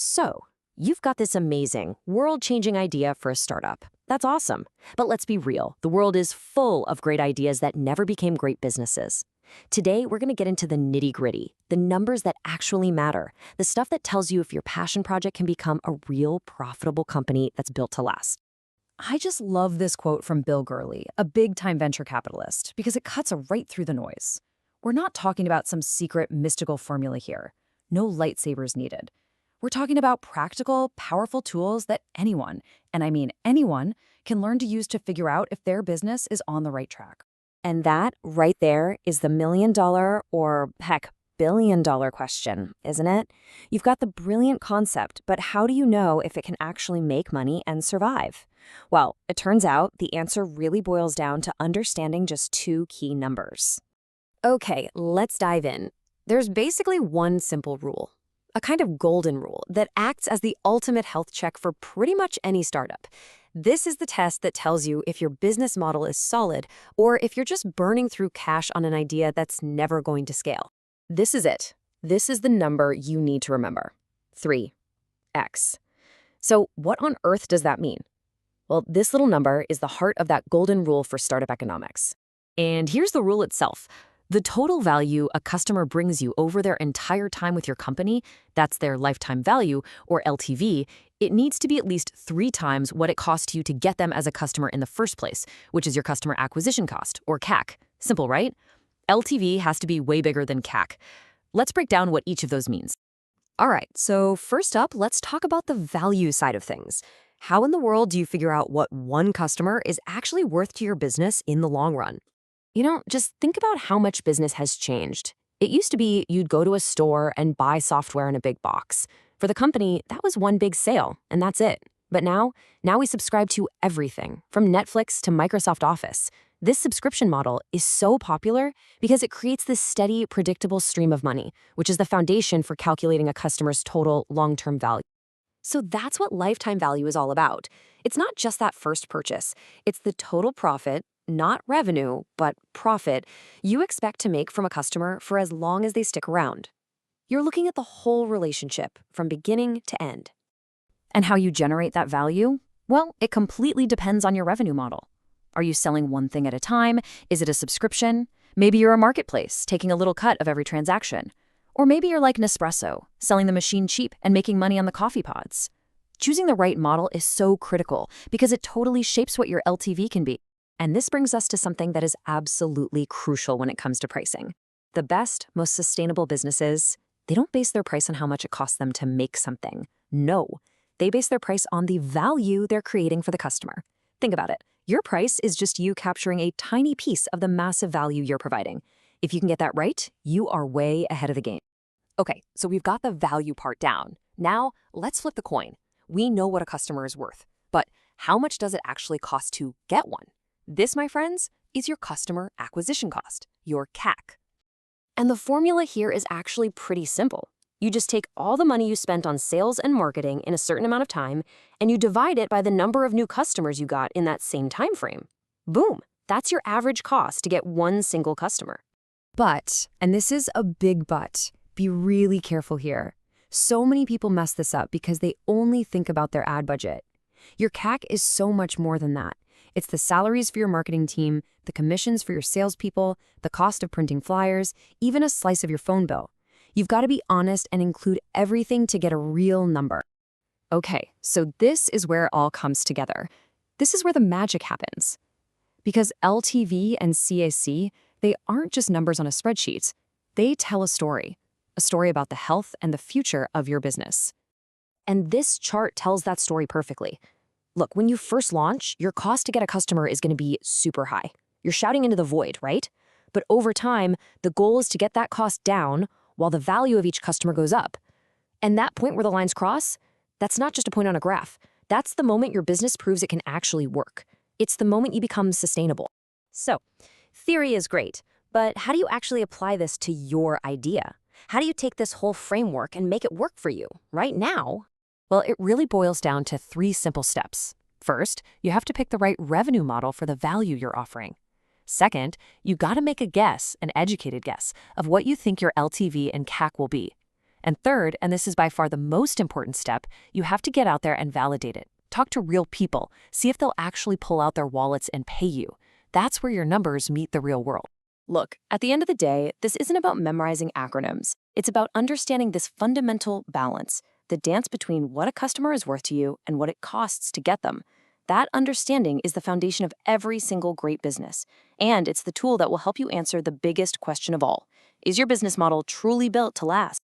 So, you've got this amazing, world-changing idea for a startup. That's awesome. But let's be real, the world is full of great ideas that never became great businesses. Today, we're going to get into the nitty-gritty, the numbers that actually matter, the stuff that tells you if your passion project can become a real, profitable company that's built to last. I just love this quote from Bill Gurley, a big-time venture capitalist, because it cuts right through the noise. We're not talking about some secret mystical formula here. No lightsabers needed. We're talking about practical, powerful tools that anyone, and I mean anyone, can learn to use to figure out if their business is on the right track. And that, right there, is the million-dollar, or heck, billion-dollar question, isn't it? You've got the brilliant concept, but how do you know if it can actually make money and survive? Well, it turns out the answer really boils down to understanding just two key numbers. Okay, let's dive in. There's basically one simple rule, a kind of golden rule that acts as the ultimate health check for pretty much any startup. This is the test that tells you if your business model is solid or if you're just burning through cash on an idea that's never going to scale. This is it. This is the number you need to remember. 3x. So what on earth does that mean? Well, this little number is the heart of that golden rule for startup economics. And here's the rule itself. The total value a customer brings you over their entire time with your company, that's their lifetime value, or LTV, it needs to be at least 3 times what it cost you to get them as a customer in the first place, which is your customer acquisition cost, or CAC. Simple, right? LTV has to be way bigger than CAC. Let's break down what each of those means. All right, so first up, let's talk about the value side of things. How in the world do you figure out what one customer is actually worth to your business in the long run? Just think about how much business has changed. It used to be you'd go to a store and buy software in a big box. For the company, that was one big sale, and that's it. But now we subscribe to everything, from Netflix to Microsoft Office. This subscription model is so popular because it creates this steady, predictable stream of money, which is the foundation for calculating a customer's total long-term value. So that's what lifetime value is all about. It's not just that first purchase. It's the total profit, not revenue, but profit, you expect to make from a customer for as long as they stick around. You're looking at the whole relationship from beginning to end. And how you generate that value? Well, it completely depends on your revenue model. Are you selling one thing at a time? Is it a subscription? Maybe you're a marketplace, taking a little cut of every transaction. Or maybe you're like Nespresso, selling the machine cheap and making money on the coffee pods. Choosing the right model is so critical because it totally shapes what your LTV can be. And this brings us to something that is absolutely crucial when it comes to pricing. The best, most sustainable businesses, they don't base their price on how much it costs them to make something. No, they base their price on the value they're creating for the customer. Think about it. Your price is just you capturing a tiny piece of the massive value you're providing. If you can get that right, you are way ahead of the game. Okay, so we've got the value part down. Now, let's flip the coin. We know what a customer is worth, but how much does it actually cost to get one? This, my friends, is your customer acquisition cost, your CAC. And the formula here is actually pretty simple. You just take all the money you spent on sales and marketing in a certain amount of time, and you divide it by the number of new customers you got in that same time frame. Boom, that's your average cost to get one single customer. But, and this is a big but, be really careful here. So many people mess this up because they only think about their ad budget. Your CAC is so much more than that. It's the salaries for your marketing team, the commissions for your salespeople, the cost of printing flyers, even a slice of your phone bill. You've got to be honest and include everything to get a real number. Okay, so this is where it all comes together. This is where the magic happens. Because LTV and CAC, they aren't just numbers on a spreadsheet. They tell a story about the health and the future of your business. And this chart tells that story perfectly. Look, when you first launch, your cost to get a customer is going to be super high. You're shouting into the void, right? But over time, the goal is to get that cost down while the value of each customer goes up. And that point where the lines cross, that's not just a point on a graph. That's the moment your business proves it can actually work. It's the moment you become sustainable. So, theory is great, but how do you actually apply this to your idea? How do you take this whole framework and make it work for you right now? Well, it really boils down to 3 simple steps. First, you have to pick the right revenue model for the value you're offering. Second, you got to make a guess, an educated guess, of what you think your LTV and CAC will be. And third, and this is by far the most important step, you have to get out there and validate it. Talk to real people. See if they'll actually pull out their wallets and pay you. That's where your numbers meet the real world. Look, at the end of the day, this isn't about memorizing acronyms. It's about understanding this fundamental balance, the dance between what a customer is worth to you and what it costs to get them. That understanding is the foundation of every single great business, and it's the tool that will help you answer the biggest question of all. Is your business model truly built to last?